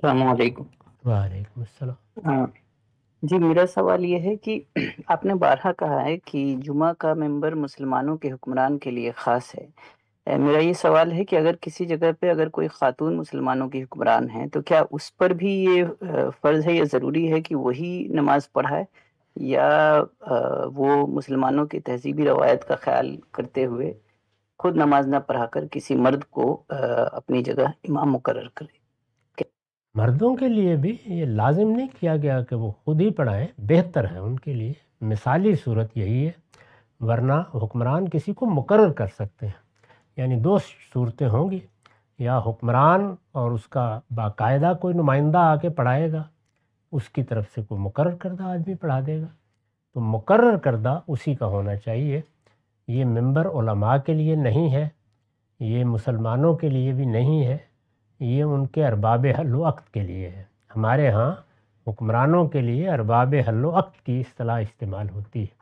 السلام علیکم۔ وعلیکم السلام۔ ہاں جی، میرا سوال یہ ہے کہ آپ نے بارہا کہا ہے کہ جمعہ کا ممبر مسلمانوں کے حکمران کے لیے خاص ہے۔ میرا یہ سوال ہے کہ اگر کسی جگہ پہ اگر کوئی خاتون مسلمانوں کی حکمران ہے تو کیا اس پر بھی یہ فرض ہے یا ضروری ہے کہ وہی نماز پڑھائے، یا وہ مسلمانوں کی تہذیبی روایت کا خیال کرتے ہوئے خود نماز نہ پڑھا کر کسی مرد کو اپنی جگہ امام مقرر کرے؟ مردوں کے لیے بھی یہ لازم نہیں کیا گیا کہ وہ خود ہی پڑھائیں، بہتر ہے ان کے لیے، مثالی صورت یہی ہے، ورنہ حکمران کسی کو مقرر کر سکتے ہیں۔ یعنی دو صورتیں ہوں گی، یا حکمران اور اس کا باقاعدہ کوئی نمائندہ آ کے پڑھائے گا، اس کی طرف سے کوئی مقرر کردہ آدمی پڑھا دے گا، تو مقرر کردہ اسی کا ہونا چاہیے۔ یہ ممبر علماء کے لیے نہیں ہے، یہ مسلمانوں کے لیے بھی نہیں ہے، یہ ان کے ارباب حل و عقد کے لیے ہے۔ ہمارے ہاں حکمرانوں کے لیے ارباب حل و عقد کی اصطلاح استعمال ہوتی ہے۔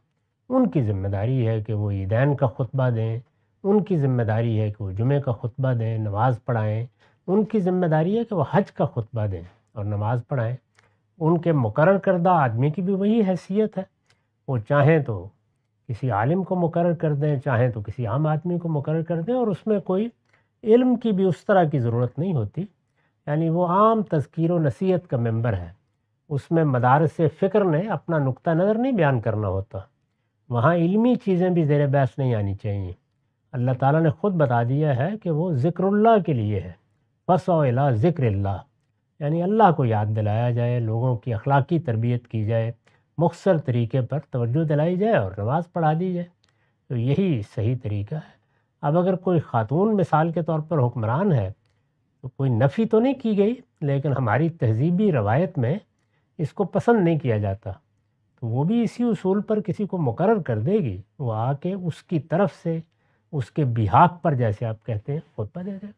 ان کی ذمہ داری ہے کہ وہ عیدین کا خطبہ دیں، ان کی ذمہ داری ہے کہ وہ جمعہ کا خطبہ دیں، نماز پڑھائیں، ان کی ذمہ داری ہے کہ وہ حج کا خطبہ دیں اور نماز پڑھائیں۔ ان کے مقرر کردہ آدمی کی بھی وہی حیثیت ہے، وہ چاہیں تو کسی عالم کو مقرر کر دیں، چاہیں تو کسی عام آدمی کو مقرر کر دیں، اور اس میں کوئی علم کی بھی اس طرح کی ضرورت نہیں ہوتی۔ یعنی وہ عام تذکیر و نصیحت کا ممبر ہے، اس میں مدارس فکر نے اپنا نقطہ نظر نہیں بیان کرنا ہوتا، وہاں علمی چیزیں بھی زیر بحث نہیں آنی چاہیے۔ اللہ تعالیٰ نے خود بتا دیا ہے کہ وہ ذکر اللہ کے لیے ہے، فَاسْعَوْا إِلَىٰ ذِكْرِ اللَّهِ، یعنی اللہ کو یاد دلایا جائے، لوگوں کی اخلاقی تربیت کی جائے، مختصر طریقے پر توجہ دلائی جائے اور نماز پڑھا دی جائے، تو یہی صحیح طریقہ ہے۔ اب اگر کوئی خاتون مثال کے طور پر حکمران ہے تو کوئی نفی تو نہیں کی گئی، لیکن ہماری تہذیبی روایت میں اس کو پسند نہیں کیا جاتا، تو وہ بھی اسی اصول پر کسی کو مقرر کر دے گی، وہ آ کے اس کی طرف سے اس کے بہاق پر، جیسے آپ کہتے ہیں، خطبہ دے دے گا۔